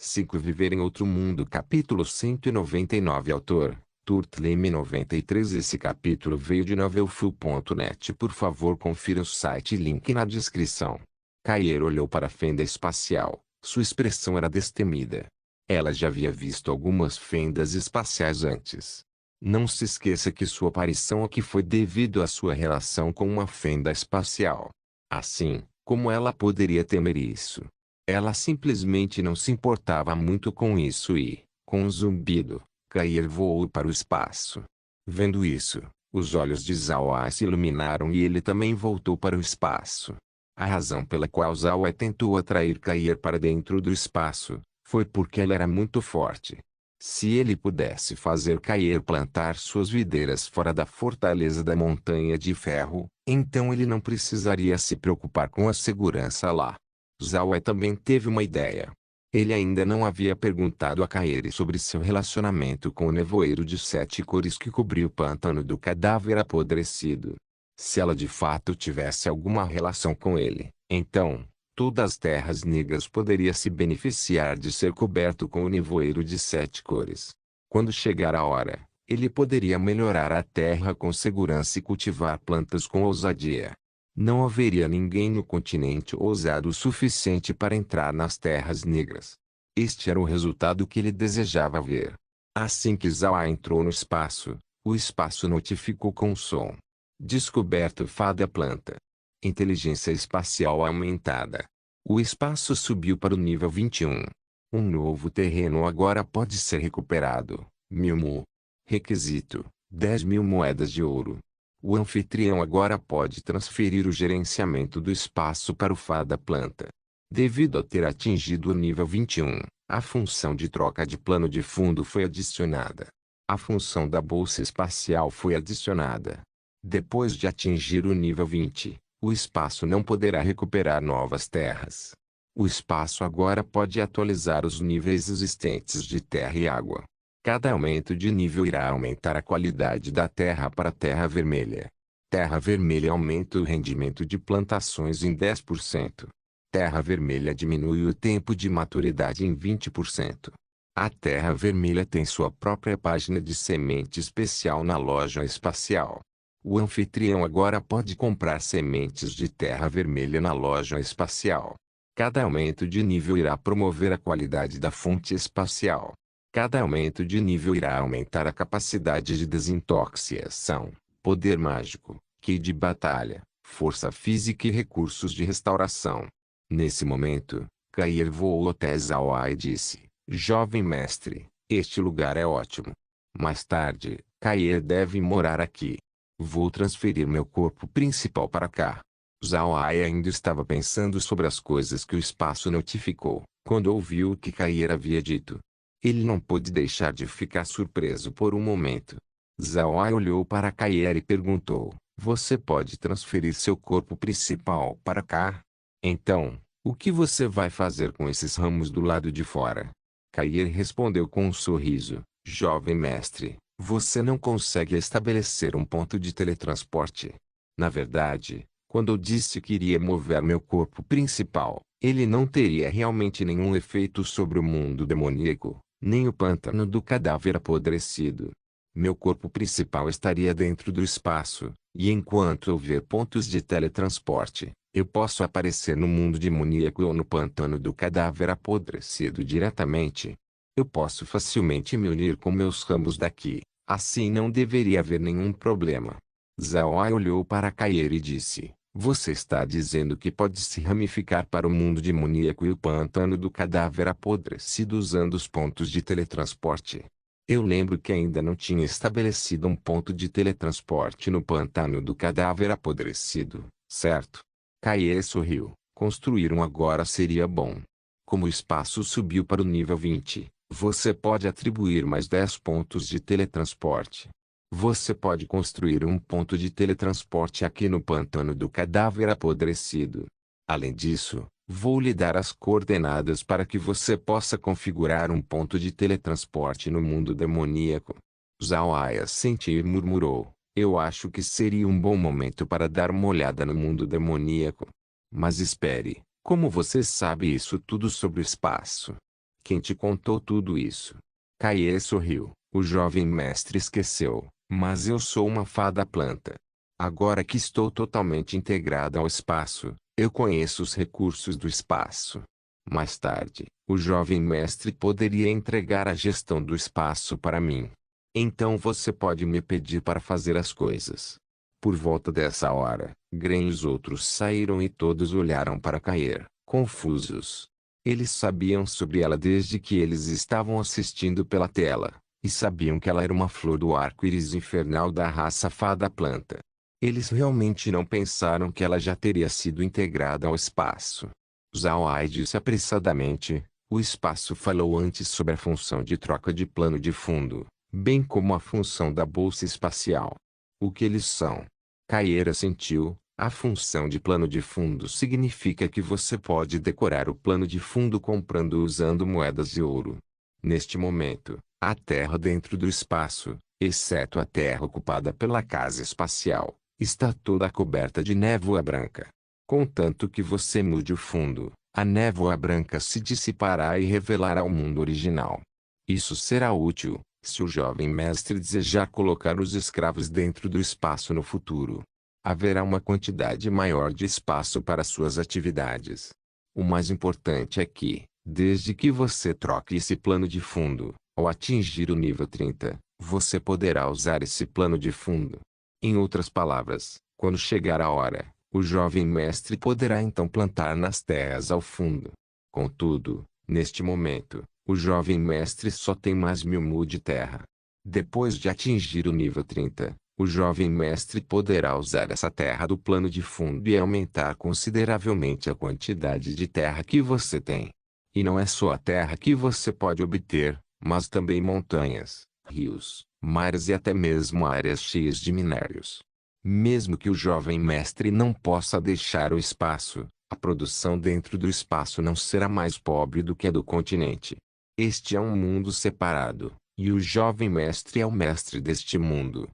5 Viver em Outro Mundo Capítulo 199 Autor, Turtleme 93 Esse capítulo veio de novelfull.net. Por favor confira o site e link na descrição. Kair olhou para a fenda espacial. Sua expressão era destemida. Ela já havia visto algumas fendas espaciais antes. Não se esqueça que sua aparição aqui foi devido à sua relação com uma fenda espacial. Assim, como ela poderia temer isso? Ela simplesmente não se importava muito com isso e, com um zumbido, Kair voou para o espaço. Vendo isso, os olhos de Zhao se iluminaram e ele também voltou para o espaço. A razão pela qual Zhao tentou atrair Kair para dentro do espaço, foi porque ela era muito forte. Se ele pudesse fazer Kair plantar suas videiras fora da fortaleza da Montanha de Ferro, então ele não precisaria se preocupar com a segurança lá. Zhao também teve uma ideia. Ele ainda não havia perguntado a Kairi sobre seu relacionamento com o nevoeiro de 7 cores que cobriu o pântano do cadáver apodrecido. Se ela de fato tivesse alguma relação com ele, então, todas as terras negras poderiam se beneficiar de ser coberto com o nevoeiro de 7 cores. Quando chegar a hora, ele poderia melhorar a terra com segurança e cultivar plantas com ousadia. Não haveria ninguém no continente ousado o suficiente para entrar nas terras negras. Este era o resultado que ele desejava ver. Assim que Zhao entrou no espaço, o espaço notificou com som. Descoberto fada planta. Inteligência espacial aumentada. O espaço subiu para o nível 21. Um novo terreno agora pode ser recuperado. 1000 mu. Requisito: 10.000 moedas de ouro. O anfitrião agora pode transferir o gerenciamento do espaço para o fada planta. Devido a ter atingido o nível 21, a função de troca de plano de fundo foi adicionada. A função da bolsa espacial foi adicionada. Depois de atingir o nível 20, o espaço não poderá recuperar novas terras. O espaço agora pode atualizar os níveis existentes de terra e água. Cada aumento de nível irá aumentar a qualidade da terra para terra vermelha. Terra vermelha aumenta o rendimento de plantações em 10%. Terra vermelha diminui o tempo de maturidade em 20%. A terra vermelha tem sua própria página de semente especial na loja espacial. O anfitrião agora pode comprar sementes de terra vermelha na loja espacial. Cada aumento de nível irá promover a qualidade da fonte espacial. Cada aumento de nível irá aumentar a capacidade de desintoxicação, poder mágico, ki de batalha, força física e recursos de restauração. Nesse momento, Kair voou até Zhao e disse: "Jovem mestre, este lugar é ótimo. Mais tarde, Kair deve morar aqui. Vou transferir meu corpo principal para cá." Zhao ainda estava pensando sobre as coisas que o espaço notificou, quando ouviu o que Kair havia dito. Ele não pôde deixar de ficar surpreso por um momento. Zhao olhou para Kair e perguntou: "Você pode transferir seu corpo principal para cá? Então, o que você vai fazer com esses ramos do lado de fora?" Kair respondeu com um sorriso: "Jovem mestre, você não consegue estabelecer um ponto de teletransporte. Na verdade, quando eu disse que iria mover meu corpo principal, ele não teria realmente nenhum efeito sobre o mundo demoníaco, nem o pântano do cadáver apodrecido. Meu corpo principal estaria dentro do espaço, e enquanto houver pontos de teletransporte, eu posso aparecer no mundo demoníaco ou no pântano do cadáver apodrecido diretamente. Eu posso facilmente me unir com meus ramos daqui, assim não deveria haver nenhum problema." Zhao olhou para Kair e disse: "Você está dizendo que pode se ramificar para o mundo demoníaco e o pântano do cadáver apodrecido usando os pontos de teletransporte? Eu lembro que ainda não tinha estabelecido um ponto de teletransporte no pântano do cadáver apodrecido, certo?" Kair sorriu. "Construir um agora seria bom. Como o espaço subiu para o nível 20, você pode atribuir mais 10 pontos de teletransporte. Você pode construir um ponto de teletransporte aqui no pântano do cadáver apodrecido. Além disso, vou lhe dar as coordenadas para que você possa configurar um ponto de teletransporte no mundo demoníaco." Zhao assentiu e murmurou: "Eu acho que seria um bom momento para dar uma olhada no mundo demoníaco. Mas espere, como você sabe isso tudo sobre o espaço?" Quem te contou tudo isso? Kaie sorriu. O jovem mestre esqueceu, mas eu sou uma fada planta. Agora que estou totalmente integrada ao espaço, eu conheço os recursos do espaço. Mais tarde, o jovem mestre poderia entregar a gestão do espaço para mim. Então você pode me pedir para fazer as coisas. Por volta dessa hora, Gren e os outros saíram e todos olharam para Kair, confusos. Eles sabiam sobre ela desde que eles estavam assistindo pela tela, e sabiam que ela era uma flor do arco-íris infernal da raça fada planta. Eles realmente não pensaram que ela já teria sido integrada ao espaço. Zhao Ai disse apressadamente, o espaço falou antes sobre a função de troca de plano de fundo, bem como a função da bolsa espacial. O que eles são? Kaieira sentiu. A função de plano de fundo significa que você pode decorar o plano de fundo comprando usando moedas de ouro. Neste momento, a Terra dentro do espaço, exceto a Terra ocupada pela casa espacial, está toda coberta de névoa branca. Contanto que você mude o fundo, a névoa branca se dissipará e revelará o mundo original. Isso será útil, se o jovem mestre desejar colocar os escravos dentro do espaço no futuro. Haverá uma quantidade maior de espaço para suas atividades. O mais importante é que, desde que você troque esse plano de fundo, ao atingir o nível 30, você poderá usar esse plano de fundo. Em outras palavras, quando chegar a hora, o jovem mestre poderá então plantar nas terras ao fundo. Contudo, neste momento, o jovem mestre só tem mais 1000 mu de terra. Depois de atingir o nível 30, o jovem mestre poderá usar essa terra do plano de fundo e aumentar consideravelmente a quantidade de terra que você tem. E não é só a terra que você pode obter, mas também montanhas, rios, mares e até mesmo áreas cheias de minérios. Mesmo que o jovem mestre não possa deixar o espaço, a produção dentro do espaço não será mais pobre do que a do continente. Este é um mundo separado, e o jovem mestre é o mestre deste mundo.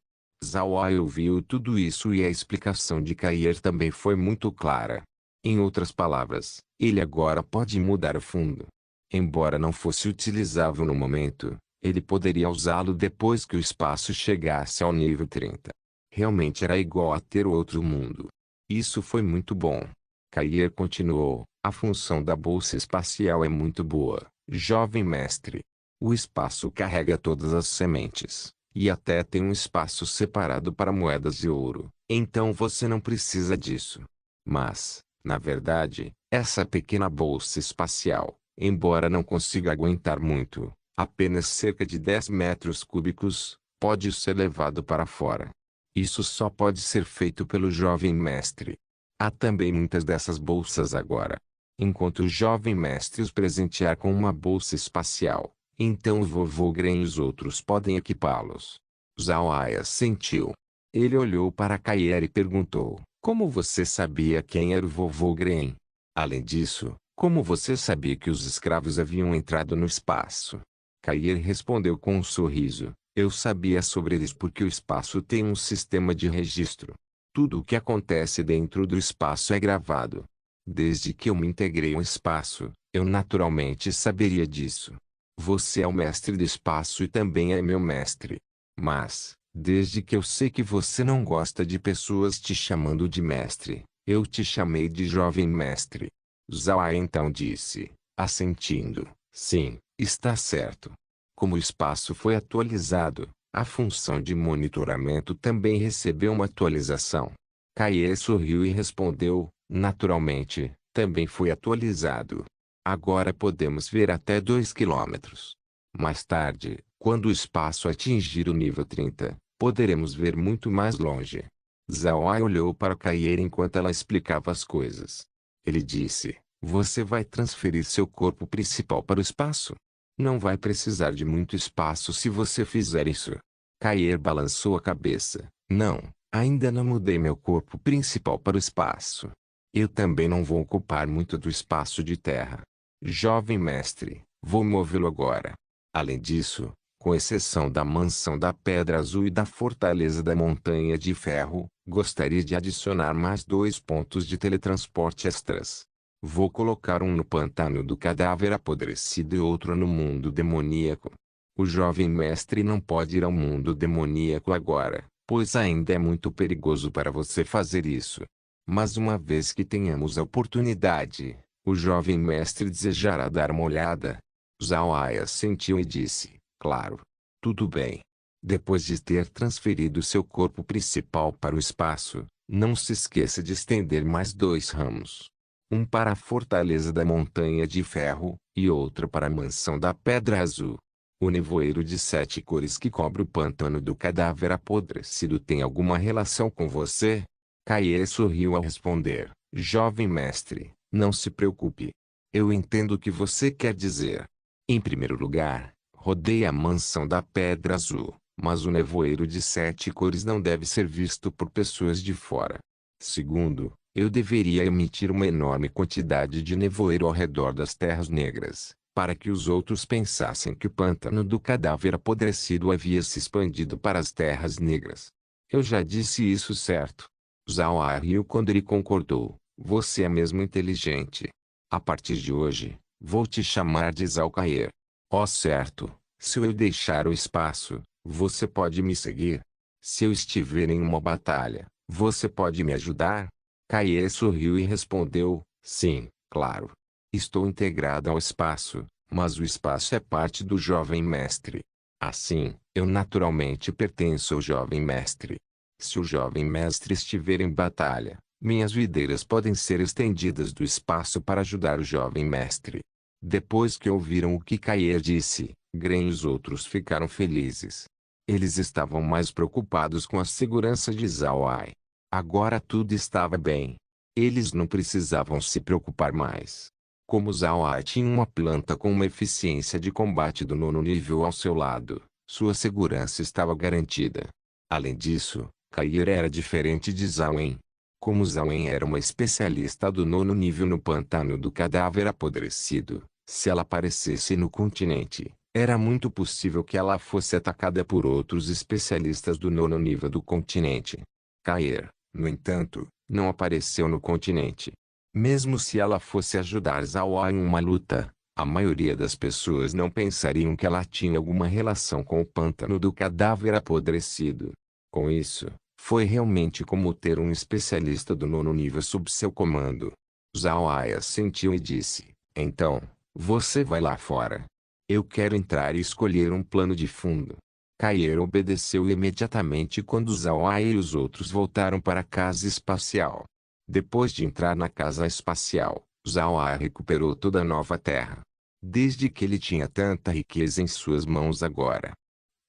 Zhao Ai ouviu tudo isso e a explicação de Kair também foi muito clara. Em outras palavras, ele agora pode mudar o fundo. Embora não fosse utilizável no momento, ele poderia usá-lo depois que o espaço chegasse ao nível 30. Realmente era igual a ter outro mundo. Isso foi muito bom. Kair continuou, a função da bolsa espacial é muito boa, jovem mestre. O espaço carrega todas as sementes. E até tem um espaço separado para moedas de ouro, então você não precisa disso. Mas, na verdade, essa pequena bolsa espacial, embora não consiga aguentar muito, apenas cerca de 10 metros cúbicos, pode ser levado para fora. Isso só pode ser feito pelo jovem mestre. Há também muitas dessas bolsas agora. Enquanto o jovem mestre os presentear com uma bolsa espacial, então o vovô Gren e os outros podem equipá-los. Zhao Ai assentiu. Ele olhou para Kair e perguntou, como você sabia quem era o vovô Gren? Além disso, como você sabia que os escravos haviam entrado no espaço? Kair respondeu com um sorriso, eu sabia sobre eles porque o espaço tem um sistema de registro. Tudo o que acontece dentro do espaço é gravado. Desde que eu me integrei ao espaço, eu naturalmente saberia disso. Você é o mestre do espaço e também é meu mestre. Mas, desde que eu sei que você não gosta de pessoas te chamando de mestre, eu te chamei de jovem mestre. Zhao Ai então disse, assentindo, sim, está certo. Como o espaço foi atualizado, a função de monitoramento também recebeu uma atualização. Kaie sorriu e respondeu, naturalmente, também foi atualizado. Agora podemos ver até 2 quilômetros. Mais tarde, quando o espaço atingir o nível 30, poderemos ver muito mais longe. Zhao Ai olhou para Kair enquanto ela explicava as coisas. Ele disse, você vai transferir seu corpo principal para o espaço? Não vai precisar de muito espaço se você fizer isso. Kair balançou a cabeça. Não, ainda não mudei meu corpo principal para o espaço. Eu também não vou ocupar muito do espaço de terra. Jovem mestre, vou movê-lo agora. Além disso, com exceção da mansão da Pedra Azul e da fortaleza da Montanha de Ferro, gostaria de adicionar mais 2 pontos de teletransporte extras. Vou colocar um no pantano do cadáver apodrecido e outro no mundo demoníaco. O jovem mestre não pode ir ao mundo demoníaco agora, pois ainda é muito perigoso para você fazer isso. Mas uma vez que tenhamos a oportunidade, o jovem mestre desejará dar uma olhada. Zhao Ai assentiu e disse, claro. Tudo bem. Depois de ter transferido seu corpo principal para o espaço, não se esqueça de estender mais 2 ramos. Um para a fortaleza da Montanha de Ferro, e outro para a mansão da Pedra Azul. O nevoeiro de 7 cores que cobre o pântano do cadáver apodrecido tem alguma relação com você? Kaie sorriu ao responder, jovem mestre, não se preocupe. Eu entendo o que você quer dizer. Em primeiro lugar, rodeie a mansão da Pedra Azul, mas o nevoeiro de 7 cores não deve ser visto por pessoas de fora. Segundo, eu deveria emitir uma enorme quantidade de nevoeiro ao redor das terras negras, para que os outros pensassem que o pântano do cadáver apodrecido havia se expandido para as terras negras. Eu já disse isso, certo? Zhao Ai riu quando ele concordou. Você é mesmo inteligente. A partir de hoje, vou te chamar de Zhao Kaie. Oh, certo. Se eu deixar o espaço, você pode me seguir? Se eu estiver em uma batalha, você pode me ajudar? Kaie sorriu e respondeu, sim, claro. Estou integrado ao espaço, mas o espaço é parte do jovem mestre. Assim, eu naturalmente pertenço ao jovem mestre. Se o jovem mestre estiver em batalha, minhas videiras podem ser estendidas do espaço para ajudar o jovem mestre. Depois que ouviram o que Kaie disse, Gren e os outros ficaram felizes. Eles estavam mais preocupados com a segurança de Zhao Ai. Agora tudo estava bem. Eles não precisavam se preocupar mais. Como Zhao Ai tinha uma planta com uma eficiência de combate do 9º nível ao seu lado, sua segurança estava garantida. Além disso, Kaie era diferente de Zhao En. Como Zhao En era uma especialista do 9º nível no pântano do cadáver apodrecido, se ela aparecesse no continente, era muito possível que ela fosse atacada por outros especialistas do 9º nível do continente. Kaie, no entanto, não apareceu no continente. Mesmo se ela fosse ajudar Zhao Ai em uma luta, a maioria das pessoas não pensariam que ela tinha alguma relação com o pântano do cadáver apodrecido. Com isso, foi realmente como ter um especialista do 9º nível sob seu comando. Zhao Ai assentiu e disse, então, você vai lá fora. Eu quero entrar e escolher um plano de fundo. Kaie obedeceu imediatamente quando Zhao Ai e os outros voltaram para a casa espacial. Depois de entrar na casa espacial, Zhao Ai recuperou toda a nova terra. Desde que ele tinha tanta riqueza em suas mãos agora.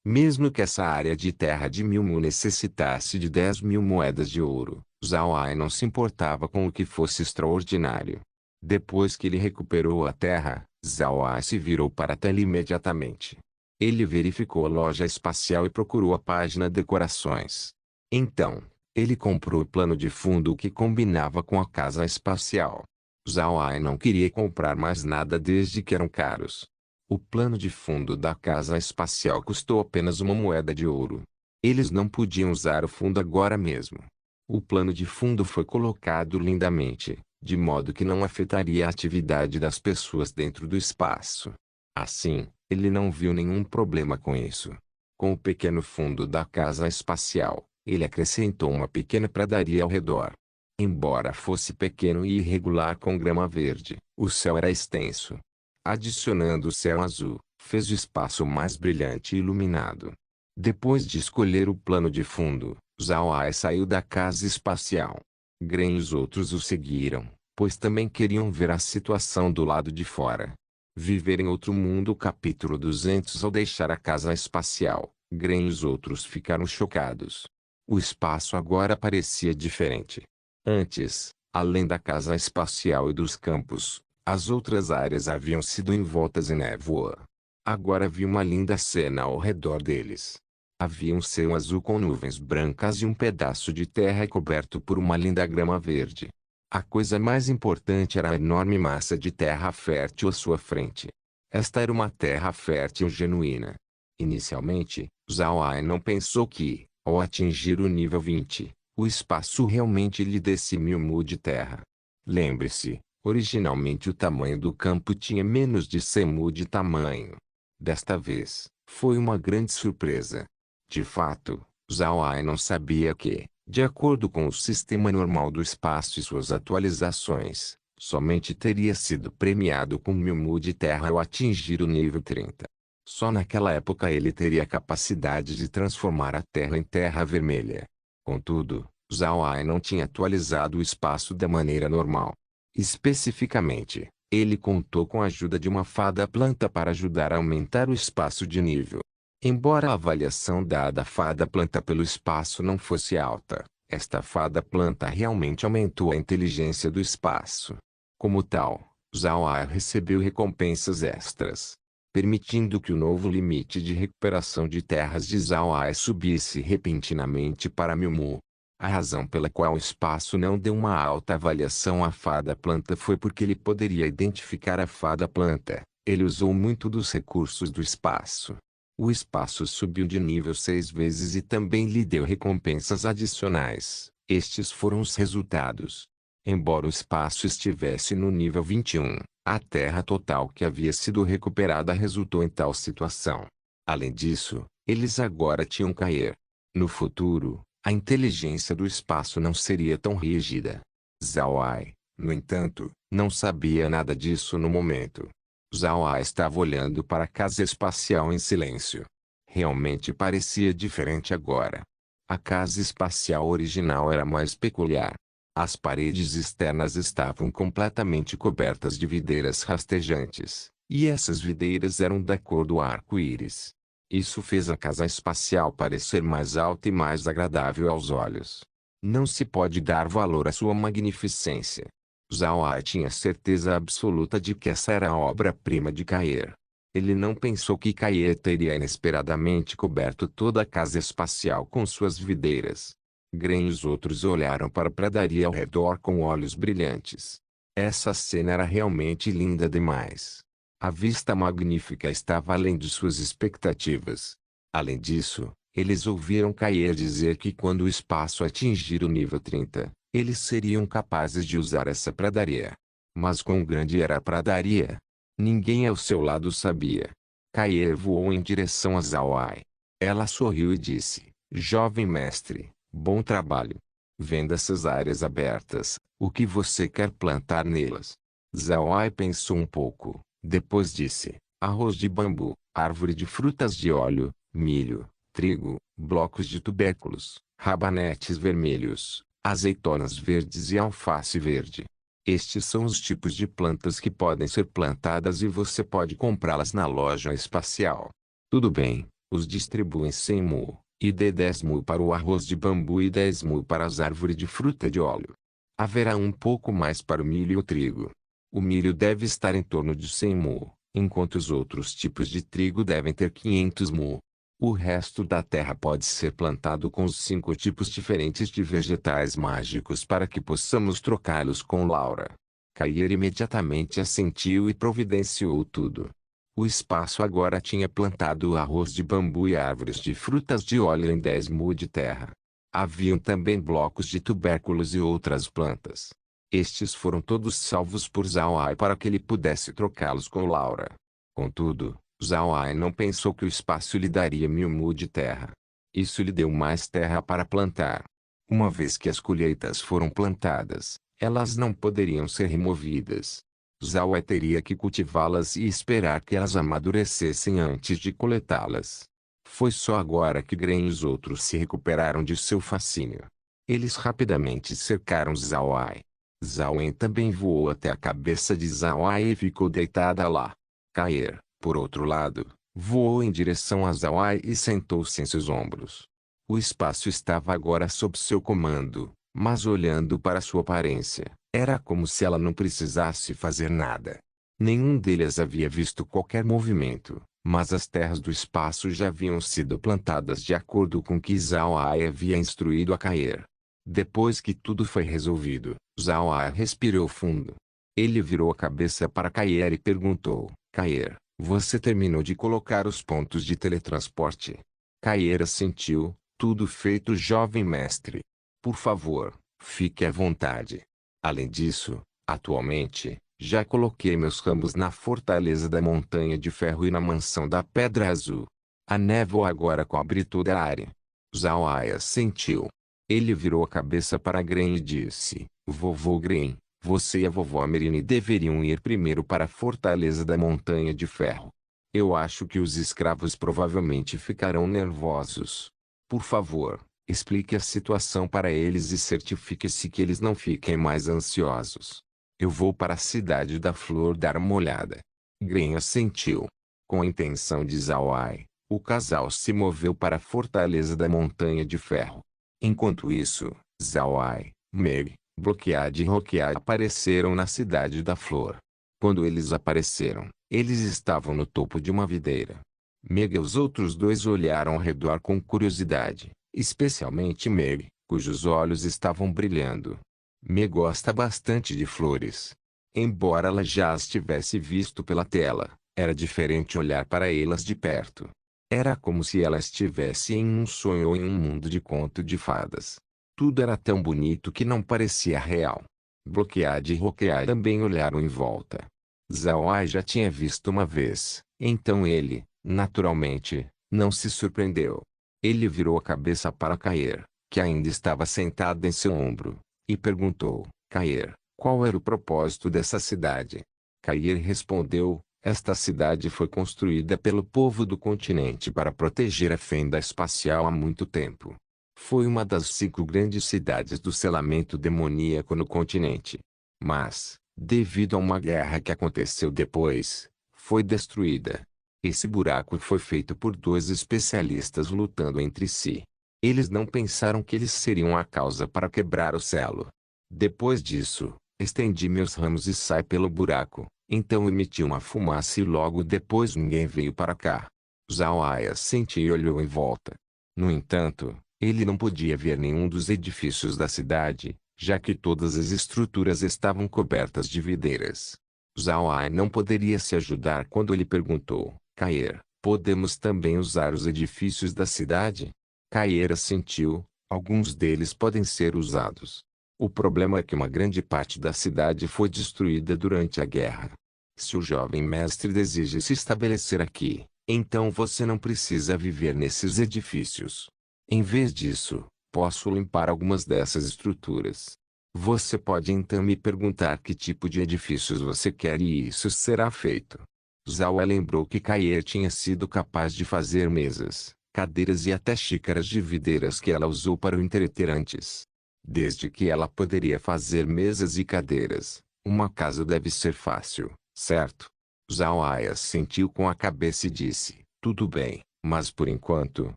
Mesmo que essa área de terra de 1000 mu necessitasse de 10.000 moedas de ouro, Zhao Ai não se importava com o que fosse extraordinário. Depois que ele recuperou a terra, Zhao Ai se virou para a tela imediatamente. Ele verificou a loja espacial e procurou a página Decorações. Então, ele comprou o plano de fundo que combinava com a casa espacial. Zhao Ai não queria comprar mais nada desde que eram caros. O plano de fundo da casa espacial custou apenas uma moeda de ouro. Eles não podiam usar o fundo agora mesmo. O plano de fundo foi colocado lindamente, de modo que não afetaria a atividade das pessoas dentro do espaço. Assim, ele não viu nenhum problema com isso. Com o pequeno fundo da casa espacial, ele acrescentou uma pequena pradaria ao redor. Embora fosse pequeno e irregular com grama verde, o céu era extenso. Adicionando o céu azul, fez o espaço mais brilhante e iluminado. Depois de escolher o plano de fundo, Zhao Ai saiu da casa espacial. Gren e os outros o seguiram, pois também queriam ver a situação do lado de fora. Viver em outro mundo. Capítulo 200. Ao deixar a casa espacial, Gren e os outros ficaram chocados. O espaço agora parecia diferente. Antes, além da casa espacial e dos campos, as outras áreas haviam sido envoltas em névoa. Agora havia uma linda cena ao redor deles. Havia um céu azul com nuvens brancas e um pedaço de terra coberto por uma linda grama verde. A coisa mais importante era a enorme massa de terra fértil à sua frente. Esta era uma terra fértil genuína. Inicialmente, Zhao Ai não pensou que, ao atingir o nível 20, o espaço realmente lhe desse 1000 mu de terra. Lembre-se, Originalmente o tamanho do campo tinha menos de 100 mu de tamanho. Desta vez, foi uma grande surpresa. De fato, Zhao Ai não sabia que, de acordo com o sistema normal do espaço e suas atualizações, somente teria sido premiado com 1000 mu de terra ao atingir o nível 30. Só naquela época ele teria a capacidade de transformar a terra em terra vermelha. Contudo, Zhao Ai não tinha atualizado o espaço da maneira normal. Especificamente, ele contou com a ajuda de uma fada planta para ajudar a aumentar o espaço de nível. Embora a avaliação dada à fada planta pelo espaço não fosse alta, esta fada planta realmente aumentou a inteligência do espaço. Como tal, Zhao Ai recebeu recompensas extras, permitindo que o novo limite de recuperação de terras de Zhao Ai subisse repentinamente para 1000 mu. A razão pela qual o espaço não deu uma alta avaliação à fada planta foi porque ele poderia identificar a fada planta. Ele usou muito dos recursos do espaço. O espaço subiu de nível 6 vezes e também lhe deu recompensas adicionais. Estes foram os resultados. Embora o espaço estivesse no nível 21, a terra total que havia sido recuperada resultou em tal situação. Além disso, eles agora tinham cair. No futuro, a inteligência do espaço não seria tão rígida. Zhao Ai, no entanto, não sabia nada disso no momento. Zhao Ai estava olhando para a casa espacial em silêncio. Realmente parecia diferente agora. A casa espacial original era mais peculiar. As paredes externas estavam completamente cobertas de videiras rastejantes, e essas videiras eram da cor do arco-íris. Isso fez a casa espacial parecer mais alta e mais agradável aos olhos. Não se pode dar valor à sua magnificência. Zhao Ai tinha certeza absoluta de que essa era a obra-prima de Caer. Ele não pensou que Caer teria inesperadamente coberto toda a casa espacial com suas videiras. Gren e os outros olharam para a pradaria ao redor com olhos brilhantes. Essa cena era realmente linda demais. A vista magnífica estava além de suas expectativas. Além disso, eles ouviram Caer dizer que quando o espaço atingir o nível 30, eles seriam capazes de usar essa pradaria. Mas quão grande era a pradaria? Ninguém ao seu lado sabia. Caer voou em direção a Zhao Ai. Ela sorriu e disse: "Jovem mestre, bom trabalho. Vendo essas áreas abertas, o que você quer plantar nelas?" Zhao Ai pensou um pouco. Depois disse: "Arroz de bambu, árvore de frutas de óleo, milho, trigo, blocos de tubérculos, rabanetes vermelhos, azeitonas verdes e alface verde. Estes são os tipos de plantas que podem ser plantadas e você pode comprá-las na loja espacial. Tudo bem, os distribuem 100 mu, e dê 10 mu para o arroz de bambu e 10 mu para as árvores de fruta de óleo. Haverá um pouco mais para o milho e o trigo. O milho deve estar em torno de 100 mu, enquanto os outros tipos de trigo devem ter 500 mu. O resto da terra pode ser plantado com os 5 tipos diferentes de vegetais mágicos para que possamos trocá-los com Laura." Cair imediatamente assentiu e providenciou tudo. O espaço agora tinha plantado arroz de bambu e árvores de frutas de óleo em 10 mu de terra. Haviam também blocos de tubérculos e outras plantas. Estes foram todos salvos por Zhao Ai para que ele pudesse trocá-los com Laura. Contudo, Zhao Ai não pensou que o espaço lhe daria 1000 mu de terra. Isso lhe deu mais terra para plantar. Uma vez que as colheitas foram plantadas, elas não poderiam ser removidas. Zhao Ai teria que cultivá-las e esperar que elas amadurecessem antes de coletá-las. Foi só agora que Gren e os outros se recuperaram de seu fascínio. Eles rapidamente cercaram Zhao Ai. Zhao En também voou até a cabeça de Zhao Ai e ficou deitada lá. Caer, por outro lado, voou em direção a Zhao Ai e sentou-se em seus ombros. O espaço estava agora sob seu comando, mas olhando para sua aparência, era como se ela não precisasse fazer nada. Nenhum deles havia visto qualquer movimento, mas as terras do espaço já haviam sido plantadas de acordo com o que Zhao Ai havia instruído a Caer. Depois que tudo foi resolvido, Zhao Ai respirou fundo. Ele virou a cabeça para Caer e perguntou: "Caer, você terminou de colocar os pontos de teletransporte?" Caer assentiu: "Tudo feito, jovem mestre. Por favor, fique à vontade." Além disso, Atualmente, já coloquei meus ramos na fortaleza da Montanha de Ferro e na mansão da Pedra Azul. A névoa agora cobre toda a área. Zhao Ai assentiu. Ele virou a cabeça para Gren e disse: Vovô Gren, você e a vovó Merine deveriam ir primeiro para a fortaleza da Montanha de Ferro. Eu acho que os escravos provavelmente ficarão nervosos. Por favor, explique a situação para eles e certifique-se que eles não fiquem mais ansiosos. Eu vou para a cidade da Flor dar uma olhada. Gren assentiu. Com a intenção de Zhao Ai, o casal se moveu para a fortaleza da Montanha de Ferro. Enquanto isso, Zhao Ai, Meg, Bloquead e Roquead apareceram na cidade da Flor. Quando eles apareceram, eles estavam no topo de uma videira. Meg e os outros dois olharam ao redor com curiosidade, especialmente Meg, cujos olhos estavam brilhando. Meg gosta bastante de flores. Embora ela já as tivesse visto pela tela, era diferente olhar para elas de perto. Era como se ela estivesse em um sonho ou em um mundo de conto de fadas. Tudo era tão bonito que não parecia real. Bloquead e Roquead também olharam em volta. Zhao Ai já tinha visto uma vez, então ele, naturalmente, não se surpreendeu. Ele virou a cabeça para Caer, que ainda estava sentado em seu ombro, e perguntou: Caer, qual era o propósito dessa cidade? Caer respondeu: esta cidade foi construída pelo povo do continente para proteger a fenda espacial há muito tempo. Foi uma das 5 grandes cidades do selamento demoníaco no continente. Mas, devido a uma guerra que aconteceu depois, foi destruída. Esse buraco foi feito por 2 especialistas lutando entre si. Eles não pensaram que eles seriam a causa para quebrar o selo. Depois disso, estendi meus ramos e saí pelo buraco. Então emiti uma fumaça e logo depois ninguém veio para cá. Zhao Ai assentiu e olhou em volta. No entanto, ele não podia ver nenhum dos edifícios da cidade, já que todas as estruturas estavam cobertas de videiras. Zhao Ai não poderia se ajudar quando ele perguntou: Caer, podemos também usar os edifícios da cidade? Caer assentiu: alguns deles podem ser usados. O problema é que uma grande parte da cidade foi destruída durante a guerra. Se o jovem mestre deseja se estabelecer aqui, então você não precisa viver nesses edifícios. Em vez disso, posso limpar algumas dessas estruturas. Você pode então me perguntar que tipo de edifícios você quer e isso será feito. Zhao lembrou que Caer tinha sido capaz de fazer mesas, cadeiras e até xícaras de videiras que ela usou para o entreter antes. Desde que ela poderia fazer mesas e cadeiras, uma casa deve ser fácil, certo? Zhao Ai assentiu com a cabeça e disse: tudo bem, mas por enquanto,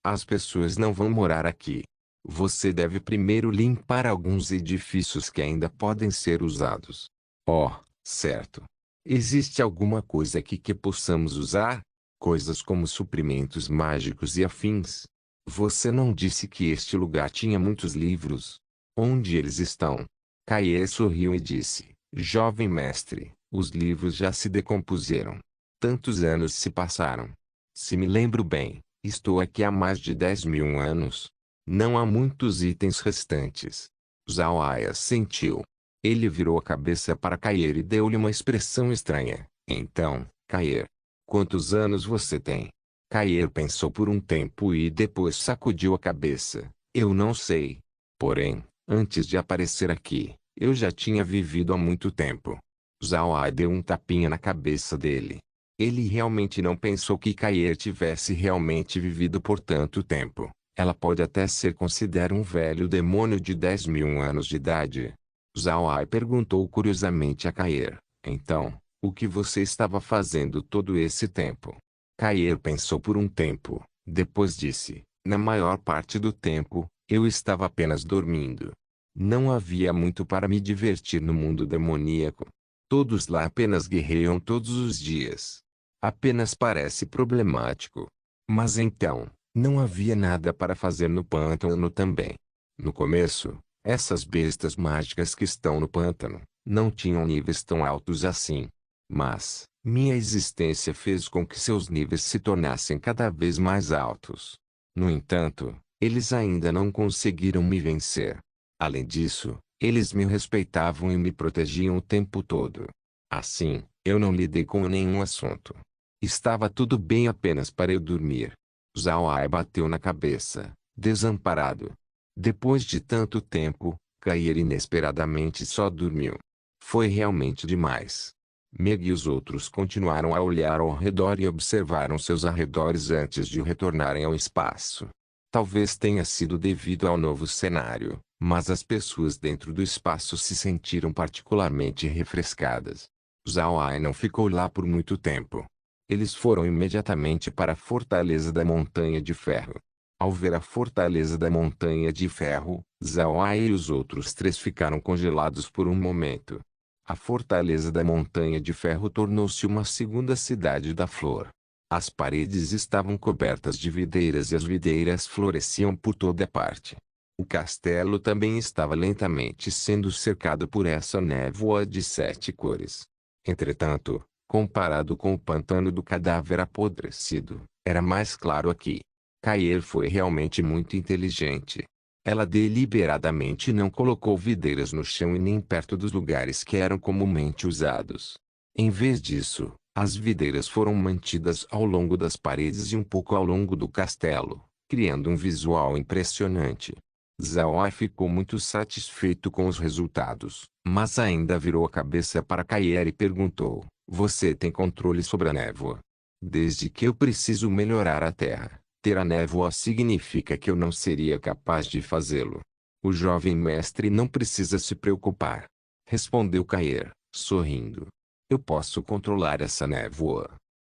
as pessoas não vão morar aqui. Você deve primeiro limpar alguns edifícios que ainda podem ser usados. Oh, certo. Existe alguma coisa aqui que possamos usar? Coisas como suprimentos mágicos e afins. Você não disse que este lugar tinha muitos livros? Onde eles estão? Caê sorriu e disse: jovem mestre, os livros já se decompuseram. Tantos anos se passaram. Se me lembro bem, estou aqui há mais de 10.000 anos. Não há muitos itens restantes. Zhao Ai assentiu. Ele virou a cabeça para Caer e deu-lhe uma expressão estranha. Então, Caer, quantos anos você tem? Caer pensou por um tempo e depois sacudiu a cabeça. Eu não sei. Porém, antes de aparecer aqui, eu já tinha vivido há muito tempo. Zhao Ai deu um tapinha na cabeça dele. Ele realmente não pensou que Caer tivesse realmente vivido por tanto tempo. Ela pode até ser considerada um velho demônio de 10.000 anos de idade. Zhao Ai perguntou curiosamente a Caer: então, o que você estava fazendo todo esse tempo? Caer pensou por um tempo, depois disse: na maior parte do tempo, eu estava apenas dormindo. Não havia muito para me divertir no mundo demoníaco. Todos lá apenas guerreiam todos os dias. Apenas parece problemático. Mas então, não havia nada para fazer no pântano também. No começo, essas bestas mágicas que estão no pântano, não tinham níveis tão altos assim. Mas, minha existência fez com que seus níveis se tornassem cada vez mais altos. No entanto, eles ainda não conseguiram me vencer. Além disso, Eles me respeitavam e me protegiam o tempo todo. Assim, eu não lidei com nenhum assunto. Estava tudo bem apenas para eu dormir. Zhao Ai bateu na cabeça, desamparado. Depois de tanto tempo, Kair inesperadamente só dormiu. Foi realmente demais. Meg e os outros continuaram a olhar ao redor e observaram seus arredores antes de retornarem ao espaço. Talvez tenha sido devido ao novo cenário, mas as pessoas dentro do espaço se sentiram particularmente refrescadas. Zhao Ai não ficou lá por muito tempo. Eles foram imediatamente para a Fortaleza da Montanha de Ferro. Ao ver a Fortaleza da Montanha de Ferro, Zhao Ai e os outros três ficaram congelados por um momento. A Fortaleza da Montanha de Ferro tornou-se uma segunda cidade da flor. As paredes estavam cobertas de videiras e as videiras floresciam por toda parte. O castelo também estava lentamente sendo cercado por essa névoa de 7 cores. Entretanto, comparado com o pantano do cadáver apodrecido, era mais claro aqui. Kair foi realmente muito inteligente. Ela deliberadamente não colocou videiras no chão e nem perto dos lugares que eram comumente usados. Em vez disso, as videiras foram mantidas ao longo das paredes e um pouco ao longo do castelo, criando um visual impressionante. Zhao Ai ficou muito satisfeito com os resultados, mas ainda virou a cabeça para Kair e perguntou: "Você tem controle sobre a névoa?" "Desde que eu preciso melhorar a terra, ter a névoa significa que eu não seria capaz de fazê-lo. O jovem mestre não precisa se preocupar", respondeu Kair, sorrindo. "Eu posso controlar essa névoa.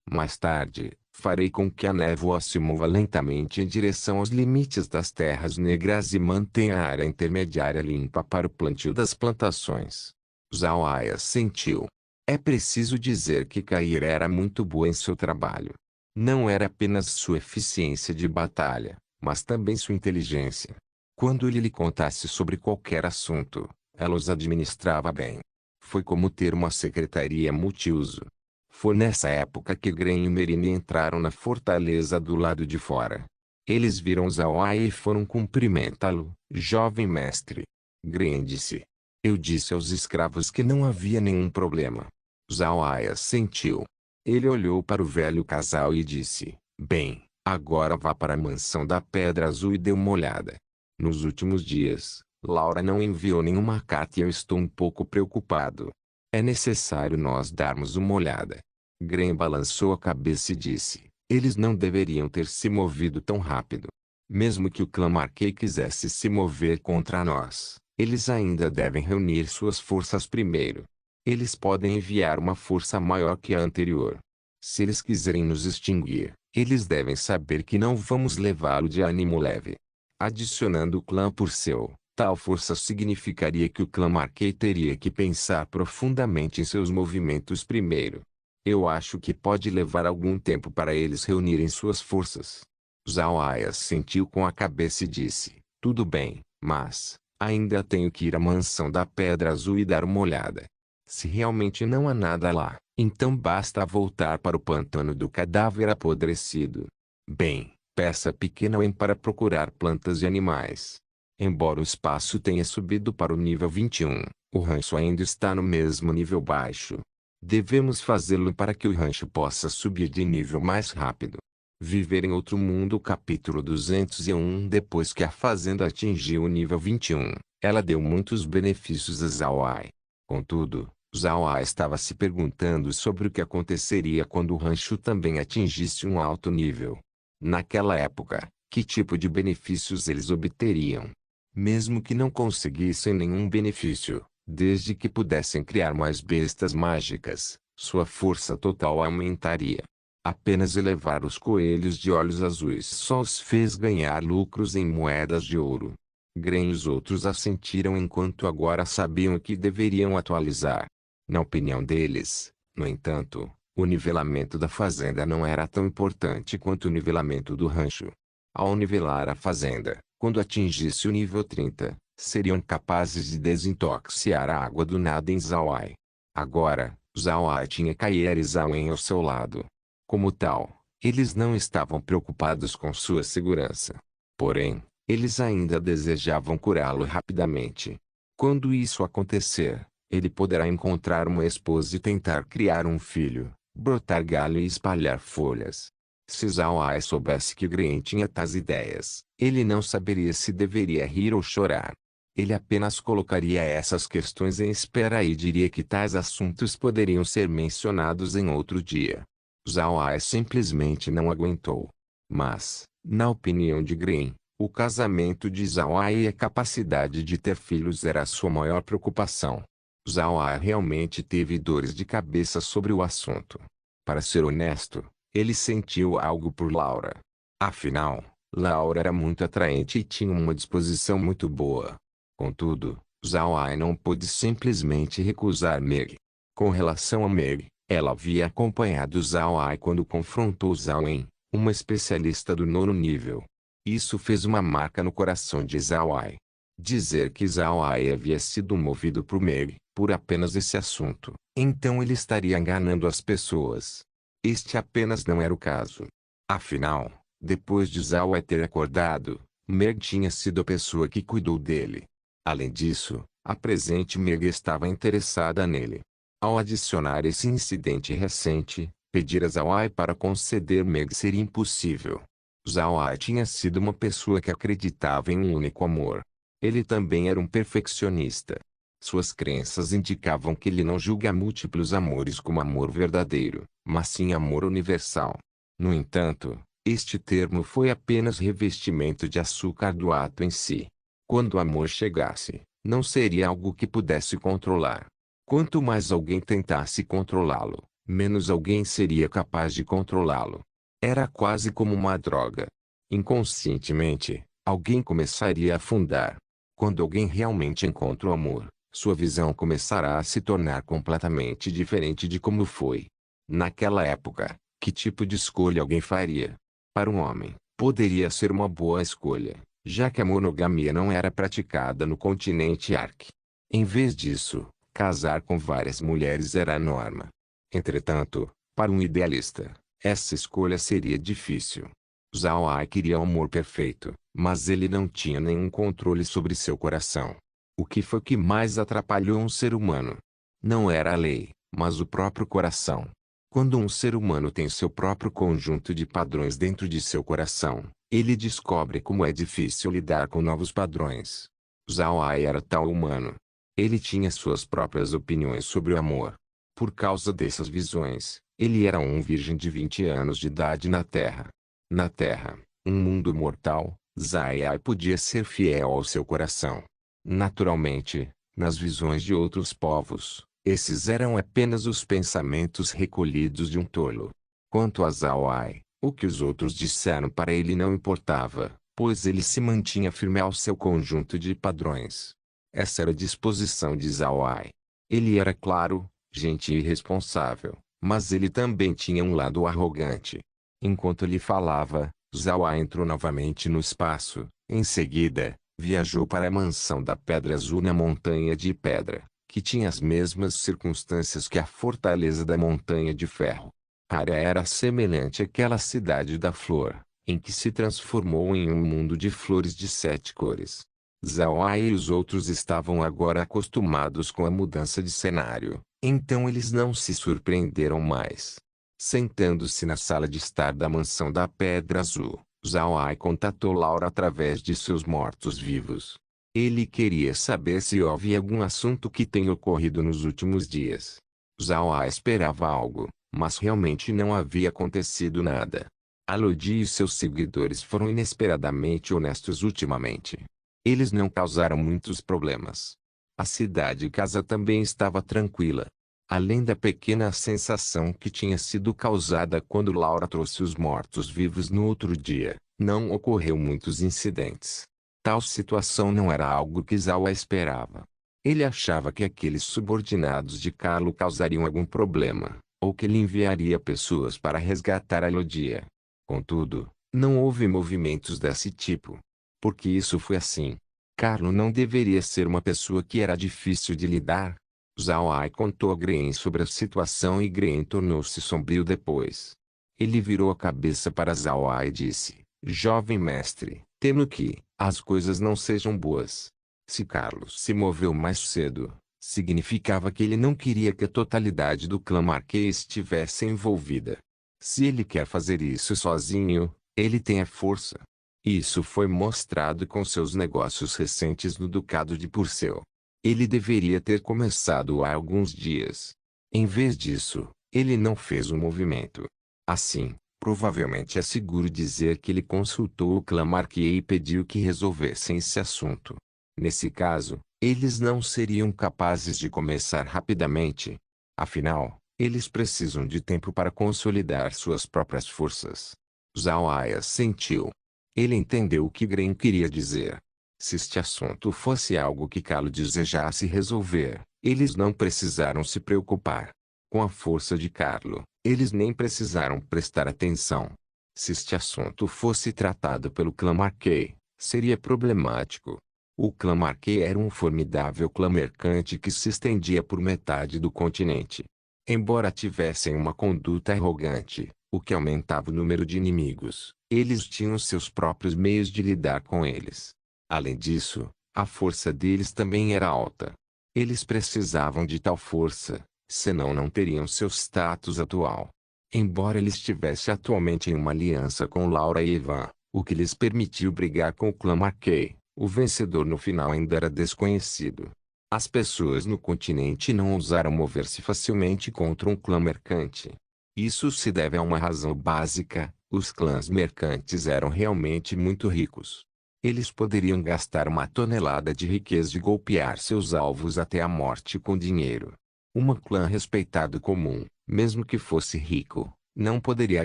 Mais tarde, farei com que a névoa se mova lentamente em direção aos limites das terras negras e mantenha a área intermediária limpa para o plantio das plantações." Zhao Ai assentiu. É preciso dizer que Kair era muito boa em seu trabalho. Não era apenas sua eficiência de batalha, mas também sua inteligência. Quando ele lhe contasse sobre qualquer assunto, ela os administrava bem. Foi como ter uma secretaria multiuso. Foi nessa época que Gren e Merine entraram na fortaleza do lado de fora. Eles viram Zhao Ai e foram cumprimentá-lo. "Jovem mestre." Gren disse. "Eu disse aos escravos que não havia nenhum problema." Zhao Ai assentiu. Ele olhou para o velho casal e disse: "Bem, agora vá para a mansão da Pedra Azul e dê uma olhada. Nos últimos dias, Laura não enviou nenhuma carta e eu estou um pouco preocupado. É necessário nós darmos uma olhada." Gren balançou a cabeça e disse: "Eles não deveriam ter se movido tão rápido. Mesmo que o clã Marquet quisesse se mover contra nós, eles ainda devem reunir suas forças primeiro. Eles podem enviar uma força maior que a anterior. Se eles quiserem nos extinguir, eles devem saber que não vamos levá-lo de ânimo leve. Adicionando o clã por seu, tal força significaria que o clã Marquet teria que pensar profundamente em seus movimentos primeiro. Eu acho que pode levar algum tempo para eles reunirem suas forças." Zhao Ai assentiu com a cabeça e disse: "Tudo bem, mas ainda tenho que ir à mansão da Pedra Azul e dar uma olhada. Se realmente não há nada lá, então basta voltar para o pantano do cadáver apodrecido. Bem, peça pequena Wen para procurar plantas e animais." Embora o espaço tenha subido para o nível 21, o rancho ainda está no mesmo nível baixo. Devemos fazê-lo para que o rancho possa subir de nível mais rápido. Viver em Outro Mundo capítulo 201. Depois que a fazenda atingiu o nível 21, ela deu muitos benefícios a Zhao Ai. Contudo, Zhao Ai estava se perguntando sobre o que aconteceria quando o rancho também atingisse um alto nível. Naquela época, que tipo de benefícios eles obteriam? Mesmo que não conseguissem nenhum benefício, desde que pudessem criar mais bestas mágicas, sua força total aumentaria. Apenas elevar os coelhos de olhos azuis só os fez ganhar lucros em moedas de ouro. Gren e os outros assentiram enquanto agora sabiam que deveriam atualizar. Na opinião deles, no entanto, o nivelamento da fazenda não era tão importante quanto o nivelamento do rancho. Ao nivelar a fazenda, quando atingisse o nível 30, seriam capazes de desintoxicar a água do nada em Zhao Ai. Agora, Zhao Ai tinha Kair e Zhao En ao seu lado. Como tal, eles não estavam preocupados com sua segurança. Porém, eles ainda desejavam curá-lo rapidamente. Quando isso acontecer, ele poderá encontrar uma esposa e tentar criar um filho, brotar galho e espalhar folhas. Se Zhao Ai soubesse que Gren tinha tais ideias, ele não saberia se deveria rir ou chorar. Ele apenas colocaria essas questões em espera e diria que tais assuntos poderiam ser mencionados em outro dia. Zhao Ai simplesmente não aguentou. Mas, na opinião de Gren, o casamento de Zhao Ai e a capacidade de ter filhos era a sua maior preocupação. Zhao Ai realmente teve dores de cabeça sobre o assunto. Para ser honesto, ele sentiu algo por Laura. Afinal, Laura era muito atraente e tinha uma disposição muito boa. Contudo, Zhao Ai não pôde simplesmente recusar Meg. Com relação a Meg, ela havia acompanhado Zhao Ai quando confrontou Zhao Wen, uma especialista do 9º nível. Isso fez uma marca no coração de Zhao Ai. Dizer que Zhao Ai havia sido movido por Meg, por apenas esse assunto, então ele estaria enganando as pessoas. Este apenas não era o caso. Afinal, depois de Zhao Ai ter acordado, Meg tinha sido a pessoa que cuidou dele. Além disso, a presente Meg estava interessada nele. Ao adicionar esse incidente recente, pedir a Zhao Ai para conceder Meg seria impossível. Zhao Ai tinha sido uma pessoa que acreditava em um único amor. Ele também era um perfeccionista. Suas crenças indicavam que ele não julga múltiplos amores como amor verdadeiro, mas sim amor universal. No entanto, este termo foi apenas revestimento de açúcar do ato em si. Quando o amor chegasse, não seria algo que pudesse controlar. Quanto mais alguém tentasse controlá-lo, menos alguém seria capaz de controlá-lo. Era quase como uma droga. Inconscientemente, alguém começaria a afundar. Quando alguém realmente encontra o amor, sua visão começará a se tornar completamente diferente de como foi. Naquela época, que tipo de escolha alguém faria? Para um homem, poderia ser uma boa escolha, já que a monogamia não era praticada no continente Ark. Em vez disso, casar com várias mulheres era a norma. Entretanto, para um idealista, essa escolha seria difícil. Zhao Ai queria o amor perfeito, mas ele não tinha nenhum controle sobre seu coração. O que foi que mais atrapalhou um ser humano? Não era a lei, mas o próprio coração. Quando um ser humano tem seu próprio conjunto de padrões dentro de seu coração, ele descobre como é difícil lidar com novos padrões. Zhao Ai era tal humano. Ele tinha suas próprias opiniões sobre o amor. Por causa dessas visões, ele era um virgem de 20 anos de idade na Terra. Na Terra, um mundo mortal, Zhao Ai podia ser fiel ao seu coração. Naturalmente, nas visões de outros povos, esses eram apenas os pensamentos recolhidos de um tolo. Quanto a Zhao Ai, o que os outros disseram para ele não importava, pois ele se mantinha firme ao seu conjunto de padrões. Essa era a disposição de Zhao Ai. Ele era claro, gentil e responsável, mas ele também tinha um lado arrogante. Enquanto ele falava, Zhao Ai entrou novamente no espaço. Em seguida, viajou para a mansão da Pedra Azul na Montanha de Pedra, que tinha as mesmas circunstâncias que a fortaleza da Montanha de Ferro. A área era semelhante àquela cidade da flor, em que se transformou em um mundo de flores de 7 cores. Zhao Ai e os outros estavam agora acostumados com a mudança de cenário, então eles não se surpreenderam mais. Sentando-se na sala de estar da mansão da Pedra Azul, Zhao Ai contatou Laura através de seus mortos-vivos. Ele queria saber se houve algum assunto que tenha ocorrido nos últimos dias. Zhao Ai esperava algo, mas realmente não havia acontecido nada. Lodi e seus seguidores foram inesperadamente honestos ultimamente. Eles não causaram muitos problemas. A cidade-casa também estava tranquila. Além da pequena sensação que tinha sido causada quando Laura trouxe os mortos-vivos no outro dia, não ocorreu muitos incidentes. Tal situação não era algo que Zhao esperava. Ele achava que aqueles subordinados de Carlo causariam algum problema, ou que ele enviaria pessoas para resgatar a Lodia. Contudo, não houve movimentos desse tipo. Porque isso foi assim. Carlo não deveria ser uma pessoa que era difícil de lidar. Zhao Ai contou a Gren sobre a situação e Gren tornou-se sombrio depois. Ele virou a cabeça para Zhao Ai e disse: Jovem mestre, temo que as coisas não sejam boas. Se Carlos se moveu mais cedo, significava que ele não queria que a totalidade do clã Marquet estivesse envolvida. Se ele quer fazer isso sozinho, ele tem a força. Isso foi mostrado com seus negócios recentes no Ducado de Purcell. Ele deveria ter começado há alguns dias. Em vez disso, ele não fez o movimento. Assim, provavelmente é seguro dizer que ele consultou o clã Marquet e pediu que resolvessem esse assunto. Nesse caso, eles não seriam capazes de começar rapidamente. Afinal, eles precisam de tempo para consolidar suas próprias forças. Zhao Ai sentiu. Ele entendeu o que Gren queria dizer. Se este assunto fosse algo que Calo desejasse resolver, eles não precisaram se preocupar. Com a força de Carlo, eles nem precisaram prestar atenção. Se este assunto fosse tratado pelo clã Marquet, seria problemático. O clã Marquet era um formidável clã mercante que se estendia por metade do continente. Embora tivessem uma conduta arrogante, o que aumentava o número de inimigos, eles tinham seus próprios meios de lidar com eles. Além disso, a força deles também era alta. Eles precisavam de tal força, senão não teriam seu status atual. Embora ele estivesse atualmente em uma aliança com Laura e Ivan, o que lhes permitiu brigar com o clã Marquet, o vencedor no final ainda era desconhecido. As pessoas no continente não ousaram mover-se facilmente contra um clã mercante. Isso se deve a uma razão básica: os clãs mercantes eram realmente muito ricos. Eles poderiam gastar uma tonelada de riqueza e golpear seus alvos até a morte com dinheiro. Um clã respeitado comum, mesmo que fosse rico, não poderia